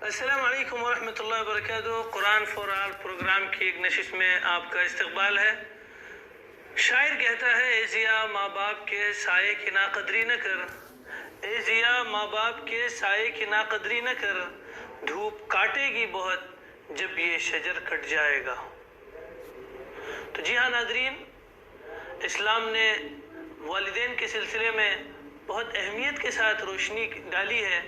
अस्सलाम वालेकुम वरहमतुल्लाहि वबरकातुहू। कुरान फॉर ऑल प्रोग्राम की एक नशिश में आपका इस्तकबाल है। शायर कहता है, ए जिया माँ बाप के साये की नाकदरी न कर, ए जिया माँ बाप के साये की नाकदरी न कर, धूप काटेगी बहुत जब ये शजर कट जाएगा। तो जी हाँ नाज़रीन, इस्लाम ने वालिदैन के सिलसिले में बहुत अहमियत के साथ रोशनी डाली है,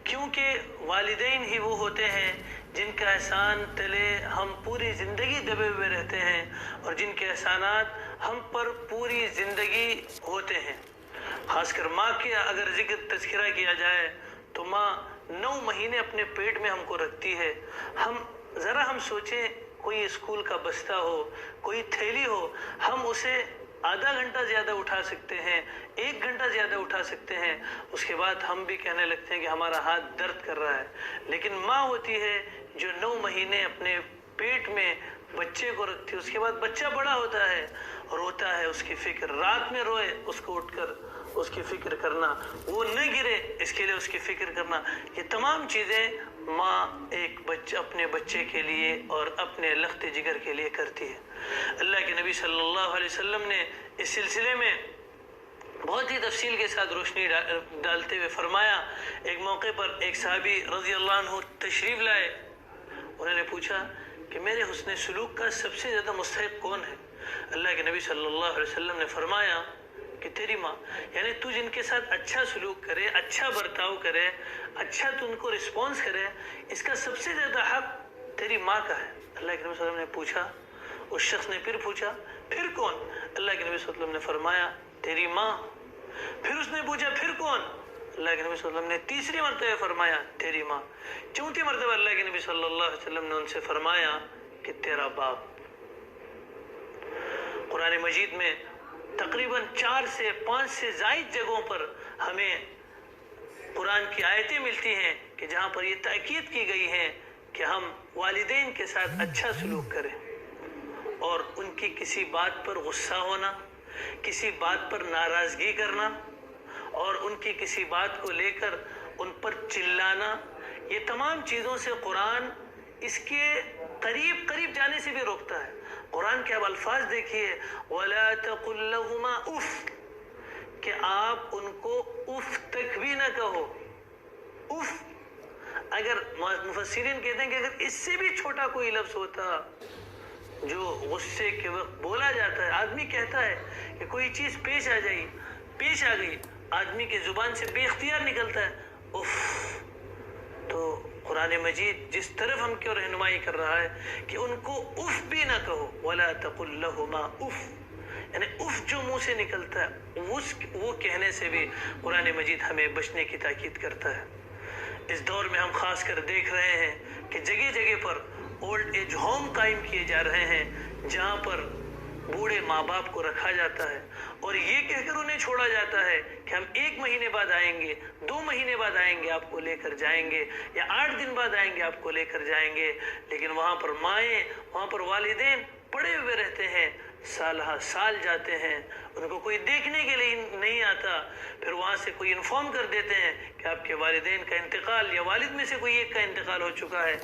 क्योंकि वालिदैन ही वो होते हैं जिनका एहसान तले हम पूरी ज़िंदगी दबे हुए रहते हैं और जिनके एहसानात हम पर पूरी ज़िंदगी होते हैं। ख़ासकर माँ के अगर जिक्र तज़किरा किया जाए तो माँ 9 महीने अपने पेट में हमको रखती है। हम सोचें, कोई स्कूल का बस्ता हो, कोई थैली हो, हम उसे आधा घंटा ज़्यादा उठा सकते हैं, 1 घंटा ज़्यादा उठा सकते हैं, उसके बाद हम भी कहने लगते हैं कि हमारा हाथ दर्द कर रहा है। लेकिन माँ होती है जो 9 महीने अपने पेट में बच्चे को रखती है। उसके बाद बच्चा बड़ा होता है, रोता है, उसकी फिक्र, रात में रोए उसको उठकर उसकी फ़िक्र करना, वो न गिरे इसके लिए उसकी फ़िक्र करना, ये तमाम चीज़ें माँ एक अपने बच्चे के लिए और अपने लख्त जिगर के लिए करती है। अल्लाह के नबी सल्लल्लाहु अलैहि वसल्लम ने इस सिलसिले में बहुत ही तफसील के साथ रोशनी डालते हुए फरमाया। एक मौके पर एक सहाबी रज़ी अल्लाह अन्हु तशरीफ़ लाए। उन्होंने पूछा कि मेरे हुस्न सलूक का सबसे ज़्यादा मुस्तहिक़ कौन है? अल्लाह के नबी सल्लल्लाहु अलैहि वसल्लम ने फरमाया कि तेरी माँ, यानी तू जिनके साथ अच्छा सलूक करे, अच्छा बर्ताव करे, अच्छा तू उनको रिस्पॉन्स करे, इसका सबसे ज़्यादा हक तेरी माँ का है। अल्लाह के नबी सल्लल्लाहु अलैहि वसल्लम ने पूछा, उस शख्स ने फिर पूछा, फिर कौन? अल्लाह के नबी सल्लल्लाहु अलैहि वसल्लम ने फरमाया, तेरी माँ। फिर उसने पूछा, फिर कौन? अल्लाह के नबी सल्लल्लाहु अलैहि वसल्लम ने तीसरी मरतबा फरमाया, तेरी माँ। चौथी मरतबा अल्लाह के नबी सल्लल्लाहु अलैहि वसल्लम ने उनसे फरमाया कि तेरा बाप। कुरान मजीद में तकरीबन 4 से 5 से ज़ायद जगहों पर हमें कुरान की आयतें मिलती हैं कि जहाँ पर ये ताकीद की गई है कि हम वालिदैन के साथ अच्छा सलूक करें और उनकी किसी बात पर गुस्सा होना, किसी बात पर नाराज़गी करना और उनकी किसी बात को लेकर उन पर चिल्लाना, ये तमाम चीज़ों से कुरान इसके करीब करीब जाने से भी रोकता है। कुरान के अब अल्फाज देखिए, वला तकुल लहुमा उफ, कि आप उनको उफ तक भी ना कहो। उफ, अगर मुफस्सिरीन कहते हैं कि अगर इससे भी छोटा कोई लफ्ज़ होता जो गुस्से के वक्त बोला जाता है, आदमी कहता है कि कोई चीज़ पेश आ गई, आदमी की ज़ुबान से बेख्तियार निकलता है उफ। तो कुरान मजीद जिस तरफ हम क्यों रहनुमाई कर रहा है कि उनको उफ भी ना कहो, वला तकुल लहुमा उफ, यानी उफ जो मुंह से निकलता है वो कहने से भी कुरान मजीद हमें बचने की ताकीद करता है। इस दौर में हम खास कर देख रहे हैं कि जगह जगह पर ओल्ड एज होम कायम किए जा रहे हैं, जहाँ पर बूढ़े माँ बाप को रखा जाता है और ये कहकर उन्हें छोड़ा जाता है कि हम 1 महीने बाद आएंगे, 2 महीने बाद आएंगे, आपको लेकर जाएंगे, या 8 दिन बाद आएंगे, आपको लेकर जाएंगे। लेकिन वहाँ पर माएँ, वहाँ पर वालिदैन पड़े हुए रहते हैं, साल जाते हैं, उनको कोई देखने के लिए नहीं आता। फिर वहाँ से कोई इन्फॉर्म कर देते हैं कि आपके वालिदैन का इंतकाल या वालिद में से कोई एक का इंतकाल हो चुका है।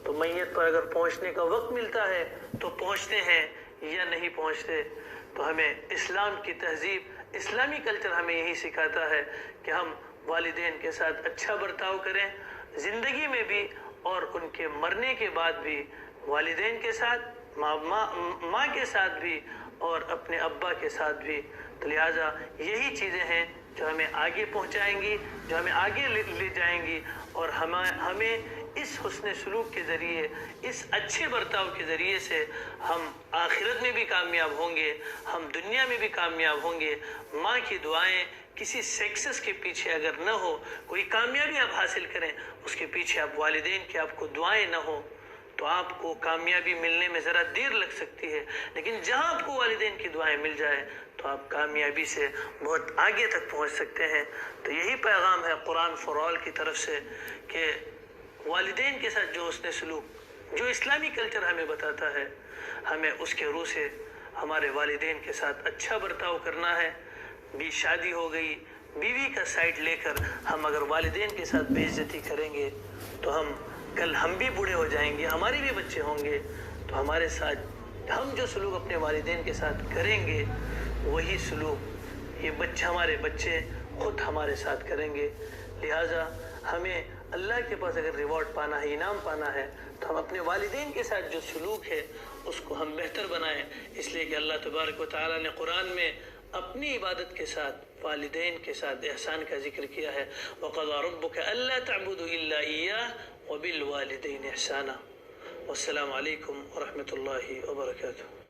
तो मैयत पर अगर पहुँचने का वक्त मिलता है तो पहुँचते हैं या नहीं पहुँचते। तो हमें इस्लाम की तहजीब, इस्लामी कल्चर हमें यही सिखाता है कि हम वालिदैन के साथ अच्छा बर्ताव करें, ज़िंदगी में भी और उनके मरने के बाद भी, वालिदैन के साथ, माँ के साथ भी और अपने अब्बा के साथ भी। तो लिहाजा यही चीज़ें हैं जो हमें आगे पहुँचाएंगी, जो हमें आगे ले जाएंगी और हमें इस हुस्न सलूक के ज़रिए, इस अच्छे बर्ताव के ज़रिए से हम आखिरत में भी कामयाब होंगे, हम दुनिया में भी कामयाब होंगे। माँ की दुआएं किसी सक्सेस के पीछे अगर न हो, कोई कामयाबी आप हासिल करें उसके पीछे आप वालिदैन की आपको दुआएं न हो, तो आपको कामयाबी मिलने में ज़रा देर लग सकती है। लेकिन जहाँ आपको वालिदैन की दुआएं मिल जाए तो आप कामयाबी से बहुत आगे तक पहुँच सकते हैं। तो यही पैगाम है कुरान फॉर ऑल की तरफ से कि वालिदैन के साथ जो उसने सलूक, जो इस्लामी कल्चर हमें बताता है, हमें उसके रूह से हमारे वालिदैन के साथ अच्छा बर्ताव करना है। भी शादी हो गई, बीवी का साइड लेकर हम अगर वालिदैन के साथ बेइज्जती करेंगे तो हम کل ہم بھی بوڑھے ہو جائیں گے، ہمارے بھی بچے ہوں گے، تو ہمارے ساتھ ہم جو سلوک اپنے والدین کے ساتھ کریں گے وہی سلوک یہ ہمارے بچے خود ہمارے ساتھ کریں گے۔ لہٰذا ہمیں اللہ کے پاس اگر ریوارڈ پانا ہے، انعام پانا ہے، تو ہم اپنے والدین کے ساتھ جو سلوک ہے اس کو ہم بہتر بنائیں، اس لیے کہ اللہ تبارک و تعالیٰ نے قرآن میں اپنی عبادت کے ساتھ والدین کے ساتھ احسان کا ذکر کیا ہے۔ وَقَضَىٰ رَبُّكَ أَلَّا تَعْبُدُوا إِلَّا إِيَّاهُ وَبِالْوَالِدَيْنِ إِحْسَانًا۔ والسلام علیکم ورحمۃ اللہ وبرکاتہ۔